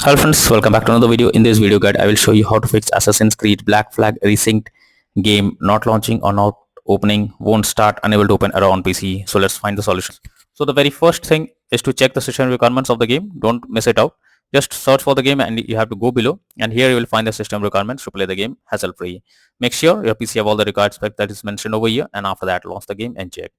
Hello friends, welcome back to another video. In this video guide, I will show you how to fix Assassin's Creed Black Flag Resynced game not launching or not opening, won't start, unable to open error on PC. So let's find the solution. So the very first thing is to check the system requirements of the game. Don't miss it out. Just search for the game and you have to go below, and here you will find the system requirements to play the game hassle free. Make sure your PC have all the required spec that is mentioned over here, and after that launch the game and check.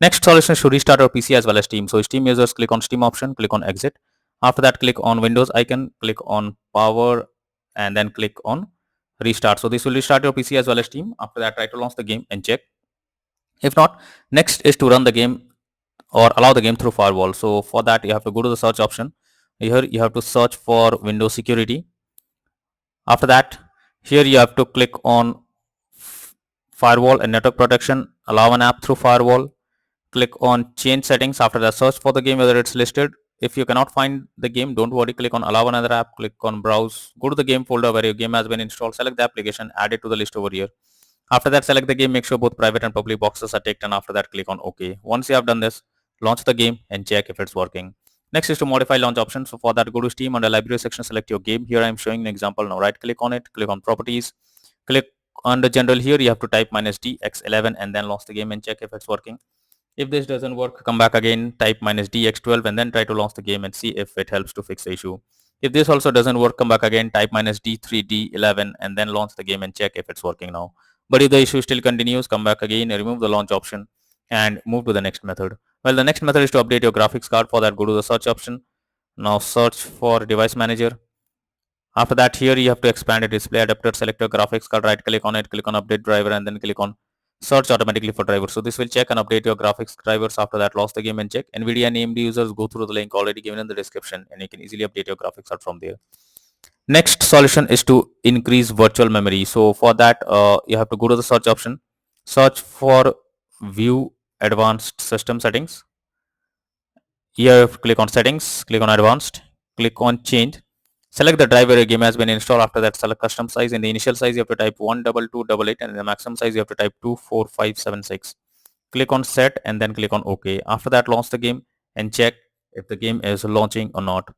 Next solution is to restart your PC as well as Steam. So Steam users click on Steam option, click on exit. After that click on Windows icon, click on power, and then click on restart. So this will restart your PC as well as Steam. After that try to launch the game and check. If not, next is to run the game or allow the game through firewall. So for that you have to go to the search option. Here you have to search for Windows security. After that here you have to click on firewall and network protection, allow an app through firewall. Click on change settings. After that search for the game whether it's listed. If you cannot find the game, don't worry, click on allow another app, click on browse, go to the game folder where your game has been installed, select the application, add it to the list over here. After that select the game, make sure both private and public boxes are ticked, and after that click on OK. Once you have done this, launch the game and check if it's working. Next is to modify launch option. So for that go to Steam, under library section select your game. Here I am showing an example. Now right click on it, click on properties, click under general. Here you have to type -d x11 and then launch the game and check if it's working. If this doesn't work, come back again, type -dx12 and then try to launch the game and see if it helps to fix the issue. If this also doesn't work, come back again, type -d3d11 and then launch the game and check if it's working now. But if the issue still continues, come back again, remove the launch option and move to the next method. Well, the next method is to update your graphics card. For that, go to the search option. Now search for device manager. After that, here you have to expand a display adapter, select your graphics card, right click on it, click on update driver and then click on search automatically for drivers. So this will check and update your graphics drivers. After that, launch the game and check. NVIDIA and AMD users, go through the link already given in the description and you can easily update your graphics card from there. Next solution is to increase virtual memory. So for that, you have to go to the search option, search for view advanced system settings. Here you have to click on settings, click on advanced, click on change. Select the driver your game has been installed. After that select custom size. In the initial size you have to type 12288 and in the maximum size you have to type 24576. Click on set and then click on OK. After that launch the game and check if the game is launching or not.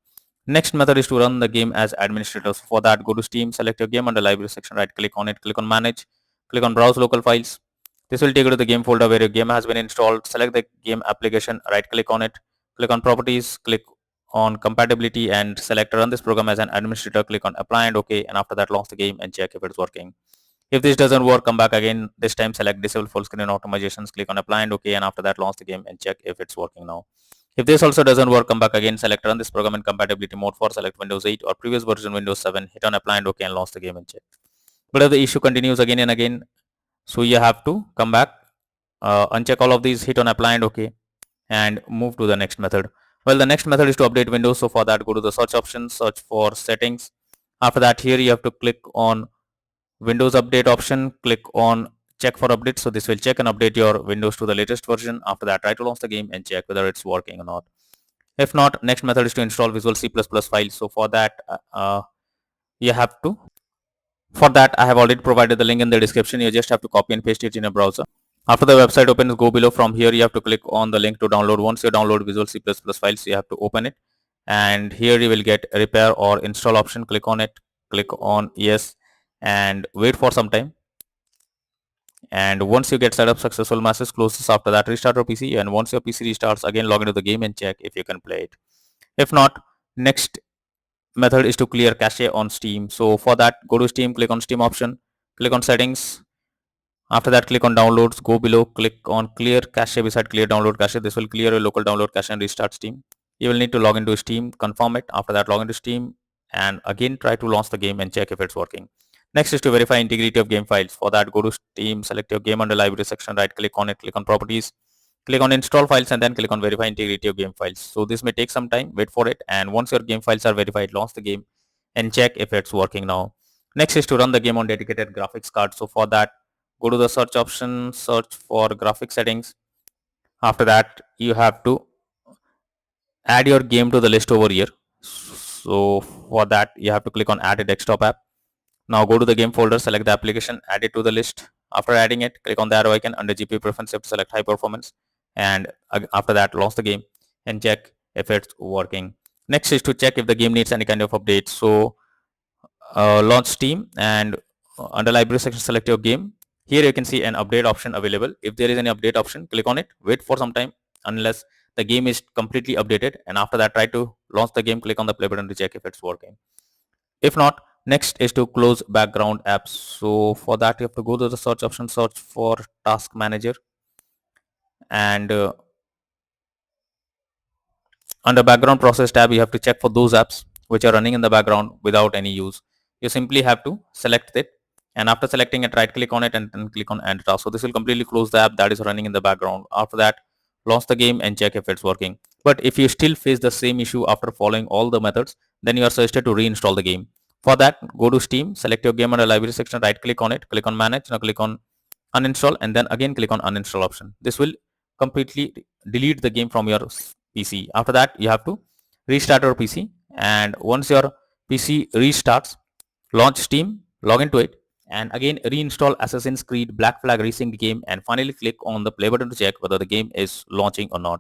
Next method is to run the game as administrator. So for that go to Steam, select your game, under library section right click on it, click on manage, click on browse local files. This will take you to the game folder where your game has been installed. Select the game application, right click on it, click on properties, click on compatibility and select run this program as an administrator. Click on apply and OK, and after that launch the game and check if it's working. If this doesn't work, come back again. This time select disable full screen optimizations, click on apply and OK, and after that launch the game and check if it's working now. If this also doesn't work, come back again, select run this program in compatibility mode for select Windows 8 or previous version Windows 7, hit on apply and OK and launch the game and check. But if the issue continues again and again, so you have to come back, uncheck all of these, hit on apply and OK and move to the next method. Well, the next method is to update Windows. So for that go to the search option, search for settings. After that here you have to click on Windows update option, click on check for updates. So this will check and update your Windows to the latest version. After that try to launch the game and check whether it's working or not. If not, next method is to install Visual C++ files. So for that you have to, for that I have already provided the link in the description. You just have to copy and paste it in a browser. After the website opens, go below. From here you have to click on the link to download. Once you download Visual C++ files, you have to open it, and here you will get repair or install option. Click on it, click on yes and wait for some time. And once you get set up, successful message, close this. After that restart your PC, and once your PC restarts, again log into the game and check if you can play it. If not, next method is to clear cache on Steam. So for that go to Steam, click on Steam option, click on settings. After that click on downloads, go below, click on clear cache beside clear download cache. This will clear your local download cache and restart Steam. You will need to log into Steam, confirm it. After that log into Steam and again try to launch the game and check if it's working. Next is to verify integrity of game files. For that go to Steam, select your game, under library section right click on it, click on properties, click on install files and then click on verify integrity of game files. So this may take some time, wait for it, and once your game files are verified, launch the game and check if it's working now. Next is to run the game on dedicated graphics card. So for that go to the search option, search for graphics settings. After that you have to add your game to the list over here. So for that you have to click on add a desktop app. Now go to the game folder, select the application, add it to the list. After adding it, click on the arrow icon. Under GPU preference, select high performance, and after that launch the game and check if it's working. Next is to check if the game needs any kind of update. So launch Steam, and under library section select your game. Here you can see an update option available. If there is any update option, click on it, wait for some time unless the game is completely updated, and after that try to launch the game, click on the play button to check if it's working. If not, next is to close background apps. So for that you have to go to the search option, search for task manager, and under background process tab you have to check for those apps which are running in the background without any use. You simply have to select it, and after selecting it, right click on it and then click on end task. So this will completely close the app that is running in the background. After that, launch the game and check if it's working. But if you still face the same issue after following all the methods, then you are suggested to reinstall the game. For that, go to Steam, select your game under library section, right click on it, click on manage, now click on uninstall, and then again click on uninstall option. This will completely delete the game from your PC. After that, you have to restart your PC, and once your PC restarts, launch Steam, log into it, and again reinstall Assassin's Creed Black Flag Resynced game, and finally click on the play button to check whether the game is launching or not.